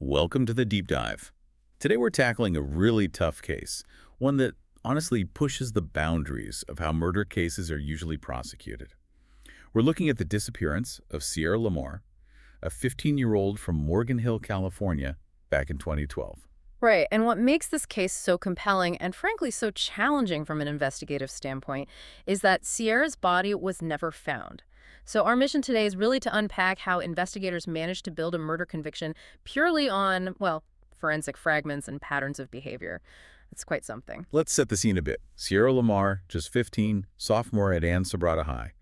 Welcome to the deep dive. Today we're tackling a really tough case, one that honestly pushes the boundaries of how murder cases are usually prosecuted. We're looking at the disappearance of Sierra LaMar, a 15-year-old from Morgan Hill, California, back in 2012. Right, and what makes this case so compelling and frankly so challenging from an investigative standpoint is that Sierra's body was never found. So our mission today is really to unpack how investigators managed to build a murder conviction purely on, well, forensic fragments and patterns of behavior. It's quite something. Let's set the scene a bit. Sierra LaMar, just 15, sophomore at Sobrata High.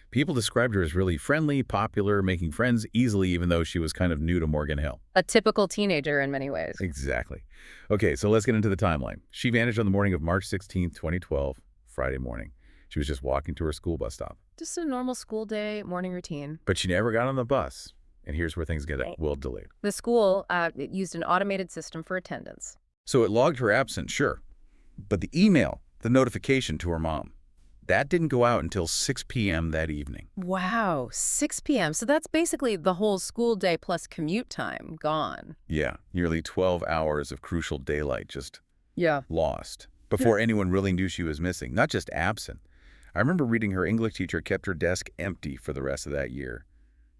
People described her as really friendly, popular, making friends easily even though she was kind of new to Morgan Hill. A typical teenager in many ways. Exactly. Okay, so let's get into the timeline. She vanished on the morning of March 16, 2012, Friday morning. She was just walking to her school bus stop. Just a normal school day, morning routine. But she never got on the bus. And here's where things get a little delayed. The school it used an automated system for attendance. So it logged her absence, sure. But the email, the notification to her mom, that didn't go out until 6 p.m. that evening. Wow, 6 p.m. So that's basically the whole school day plus commute time gone. Yeah, nearly 12 hours of crucial daylight just lost before anyone really knew she was missing, not just absent. I remember reading her English teacher kept her desk empty for the rest of that year.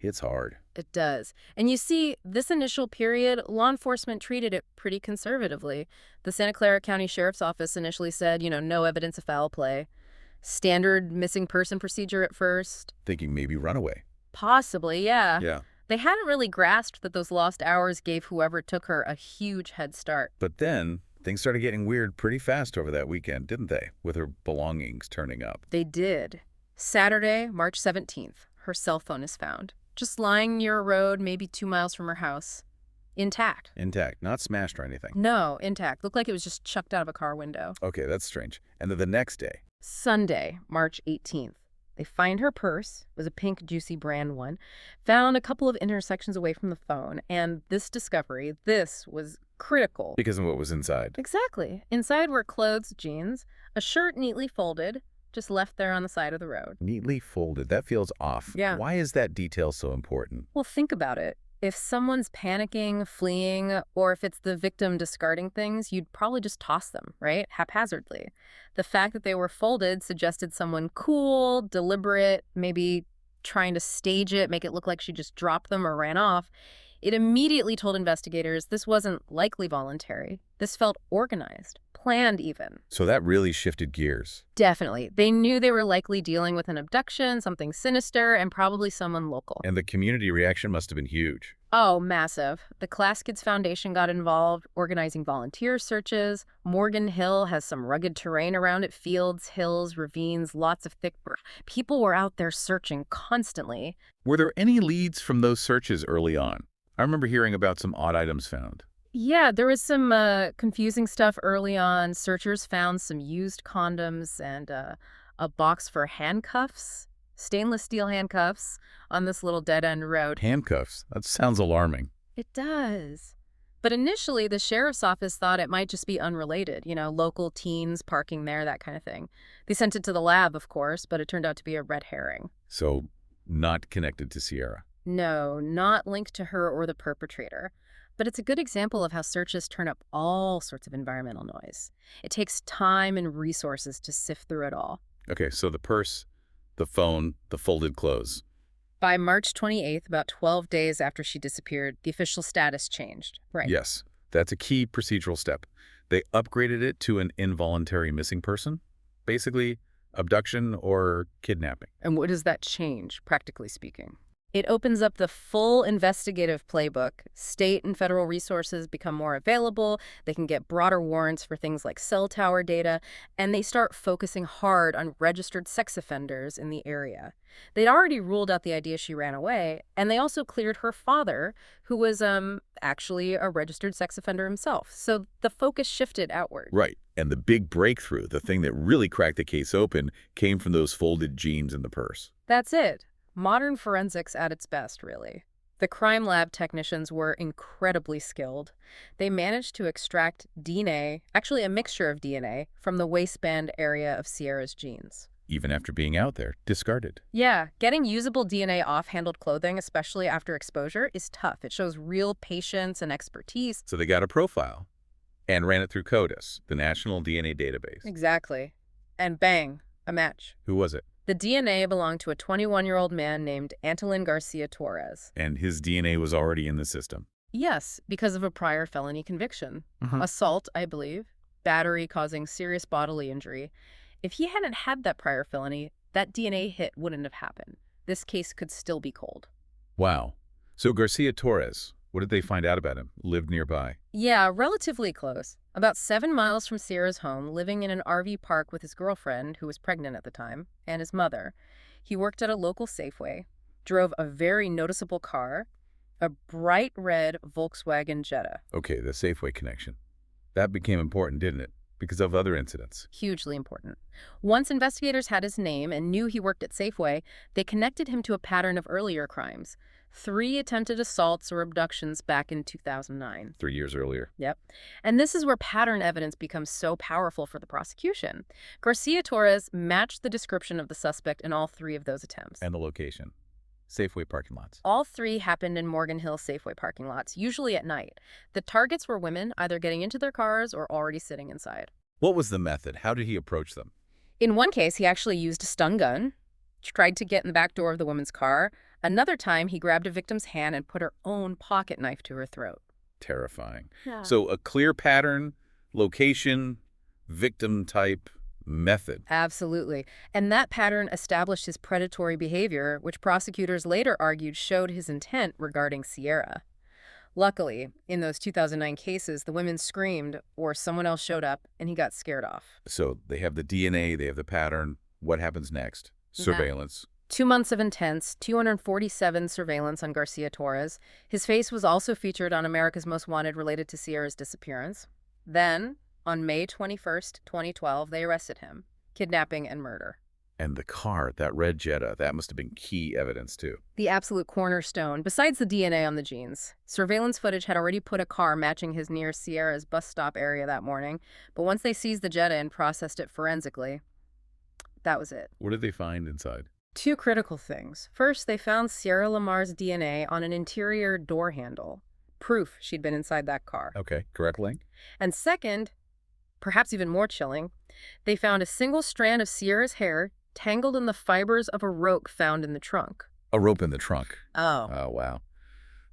It's hard. It does. And you see, this initial period, law enforcement treated it pretty conservatively. The Santa Clara County Sheriff's Office initially said, no evidence of foul play. Standard missing person procedure at first. Thinking maybe runaway. Possibly, yeah. Yeah. They hadn't really grasped that those lost hours gave whoever took her a huge head start. But then things started getting weird pretty fast over that weekend, didn't they? With her belongings turning up. They did. Saturday, March 17th, her cell phone is found. Just lying near a road, maybe 2 miles from her house. Intact. Intact, not smashed or anything. No, intact. Looked like it was just chucked out of a car window. Okay, that's strange. And then the next day. Sunday, March 18th. They find her purse. It was a pink, juicy brand one. Found a couple of intersections away from the phone. And this discovery, this was critical. Because of what was inside. Exactly. Inside were clothes, jeans, a shirt neatly folded, just left there on the side of the road. Neatly folded. That feels off. Yeah. Why is that detail so important? Well, think about it. If someone's panicking, fleeing, or if it's the victim discarding things, you'd probably just toss them, right? Haphazardly. The fact that they were folded suggested someone cool, deliberate, maybe trying to stage it, make it look like she just dropped them or ran off. It immediately told investigators this wasn't likely voluntary. This felt organized, planned even. So that really shifted gears. Definitely. They knew they were likely dealing with an abduction, something sinister, and probably someone local. And the community reaction must have been huge. Oh, massive. The Class Kids Foundation got involved, organizing volunteer searches. Morgan Hill has some rugged terrain around it, fields, hills, ravines, lots of thick brush. People were out there searching constantly. Were there any leads from those searches early on? I remember hearing about some odd items found. Yeah, there was some confusing stuff early on. Searchers found some used condoms and a box for handcuffs, stainless steel handcuffs, on this little dead-end road. Handcuffs? That sounds alarming. It does. But initially, the sheriff's office thought it might just be unrelated, local teens parking there, that kind of thing. They sent it to the lab, of course, but it turned out to be a red herring. So, not connected to Sierra. No, not linked to her or the perpetrator. But it's a good example of how searches turn up all sorts of environmental noise. It takes time and resources to sift through it all. Okay, so the purse, the phone, the folded clothes. By March 28th, about 12 days after she disappeared, the official status changed. Right. Yes, that's a key procedural step. They upgraded it to an involuntary missing person. Basically, abduction or kidnapping. And what does that change, practically speaking? It opens up the full investigative playbook. State and federal resources become more available. They can get broader warrants for things like cell tower data, and they start focusing hard on registered sex offenders in the area. They'd already ruled out the idea she ran away, and they also cleared her father, who was actually a registered sex offender himself. So the focus shifted outward. Right, and the big breakthrough, the thing that really cracked the case open, came from those folded jeans in the purse. That's it. Modern forensics at its best, really. The crime lab technicians were incredibly skilled. They managed to extract DNA, actually a mixture of DNA, from the waistband area of Sierra's jeans. even after being out there, discarded. Yeah, getting usable DNA off handled clothing, especially after exposure, is tough. It shows real patience and expertise. So they got a profile and ran it through CODIS, the National DNA Database. Exactly. And bang, a match. Who was it? The DNA belonged to a 21-year-old man named Antolin Garcia Torres. And his DNA was already in the system. Yes, because of a prior felony conviction. Assault, I believe. Battery causing serious bodily injury. If he hadn't had that prior felony, that DNA hit wouldn't have happened. This case could still be cold. Wow. So Garcia Torres, what did they find out about him? Lived nearby. Yeah, relatively close. About 7 miles from Sierra's home, living in an RV park with his girlfriend, who was pregnant at the time, and his mother. He worked at a local Safeway, drove a very noticeable car, a bright red Volkswagen Jetta. Okay, the Safeway connection. That became important, didn't it? Because of other incidents. Hugely important. Once investigators had his name and knew he worked at Safeway, they connected him to a pattern of earlier crimes. 3 attempted assaults or abductions back in 2009. 3 years earlier. Yep. And this is where pattern evidence becomes so powerful for the prosecution. Garcia Torres matched the description of the suspect in all 3 of those attempts. And the location. Safeway parking lots. All 3 happened in Morgan Hill Safeway parking lots, usually at night. The targets were women, either getting into their cars or already sitting inside. What was the method? How did he approach them? In one case, he actually used a stun gun, tried to get in the back door of the woman's car. Another time, he grabbed a victim's hand and put her own pocket knife to her throat. Terrifying. Yeah. So a clear pattern, location, victim type, method. Absolutely. And that pattern established his predatory behavior, which prosecutors later argued showed his intent regarding Sierra. Luckily, in those 2009 cases, the women screamed or someone else showed up and he got scared off. So they have the DNA, they have the pattern. What happens next? Surveillance. 2 months of intense, 247 surveillance on Garcia Torres. His face was also featured on America's Most Wanted related to Sierra's disappearance. Then, on May 21st, 2012, they arrested him. Kidnapping and murder. And the car, that red Jetta, that must have been key evidence too. The absolute cornerstone, besides the DNA on the jeans. Surveillance footage had already put a car matching his near Sierra's bus stop area that morning, but once they seized the Jetta and processed it forensically, that was it. What did they find inside? 2 critical things. First, they found Sierra LaMar's DNA on an interior door handle. Proof she'd been inside that car. Okay, correct link. And second, perhaps even more chilling, they found a single strand of Sierra's hair tangled in the fibers of a rope found in the trunk. A rope in the trunk. Oh. Oh, wow.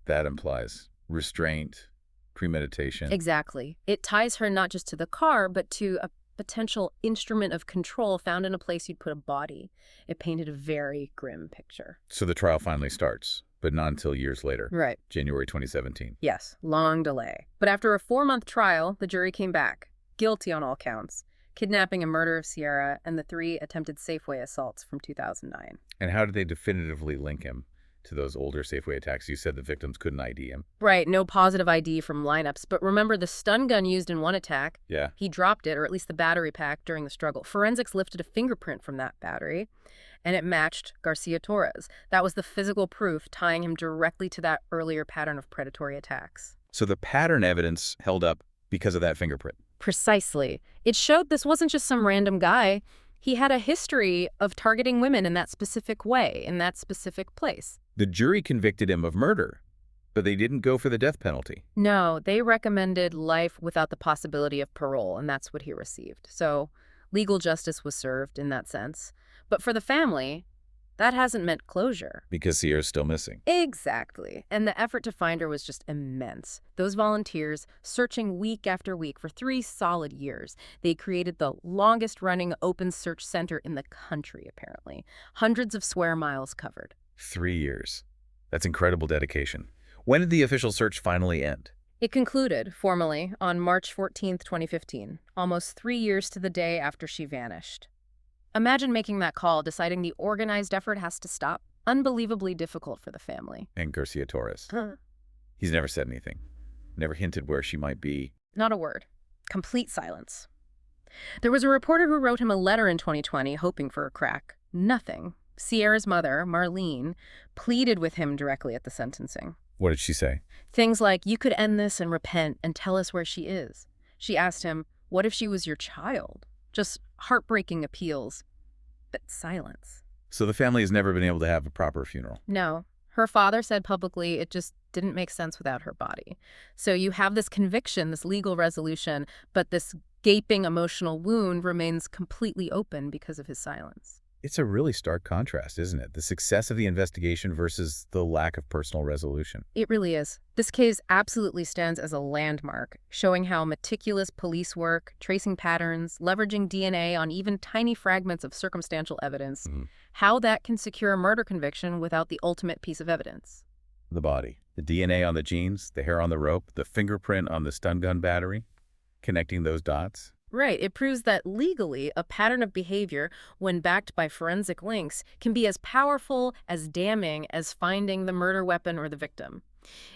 That implies restraint, premeditation. Exactly. It ties her not just to the car, but to a potential instrument of control found in a place you'd put a body. It painted a very grim picture. So the trial finally starts, but not until years later. Right. January 2017. Yes, long delay. But after a 4-month trial, the jury came back. Guilty on all counts. Kidnapping and murder of Sierra, and the 3 attempted Safeway assaults from 2009. And how did they definitively link him to those older Safeway attacks? You said the victims couldn't ID him. Right, no positive ID from lineups. But remember the stun gun used in one attack? Yeah. He dropped it, or at least the battery pack, during the struggle. Forensics lifted a fingerprint from that battery, and it matched Garcia Torres. That was the physical proof tying him directly to that earlier pattern of predatory attacks. So the pattern evidence held up because of that fingerprint. Precisely. It showed this wasn't just some random guy. He had a history of targeting women in that specific way, in that specific place. The jury convicted him of murder, but they didn't go for the death penalty. No, they recommended life without the possibility of parole, and that's what he received. So legal justice was served in that sense. But for the family, that hasn't meant closure. Because Sierra's still missing. Exactly. And the effort to find her was just immense. Those volunteers, searching week after week for 3 solid years, they created the longest-running open search center in the country, apparently. Hundreds of square miles covered. 3 years. That's incredible dedication. When did the official search finally end? It concluded, formally, on March 14th, 2015, almost 3 years to the day after she vanished. Imagine making that call, deciding the organized effort has to stop. Unbelievably difficult for the family. And Garcia Torres. He's never said anything. Never hinted where she might be. Not a word. Complete silence. There was a reporter who wrote him a letter in 2020 hoping for a crack. Nothing. Sierra's mother, Marlene, pleaded with him directly at the sentencing. What did she say? Things like, you could end this and repent and tell us where she is. She asked him, what if she was your child? Just heartbreaking appeals. but silence. So the family has never been able to have a proper funeral. No. Her father said publicly it just didn't make sense without her body. So you have this conviction, this legal resolution, but this gaping emotional wound remains completely open because of his silence. It's a really stark contrast, isn't it? The success of the investigation versus the lack of personal resolution. It really is. This case absolutely stands as a landmark, showing how meticulous police work, tracing patterns, leveraging DNA on even tiny fragments of circumstantial evidence, how that can secure a murder conviction without the ultimate piece of evidence. The body, the DNA on the jeans, the hair on the rope, the fingerprint on the stun gun battery, connecting those dots. Right. It proves that legally, a pattern of behavior, when backed by forensic links, can be as powerful, as damning as finding the murder weapon or the victim.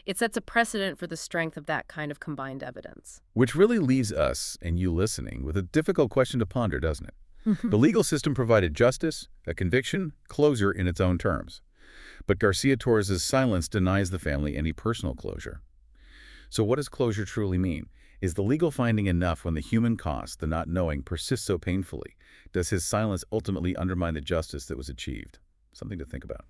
It sets a precedent for the strength of that kind of combined evidence. Which really leaves us, and you listening, with a difficult question to ponder, doesn't it? The legal system provided justice, a conviction, closure in its own terms. But Garcia Torres' silence denies the family any personal closure. So what does closure truly mean? Is the legal finding enough when the human cost, the not knowing, persists so painfully? Does his silence ultimately undermine the justice that was achieved? Something to think about.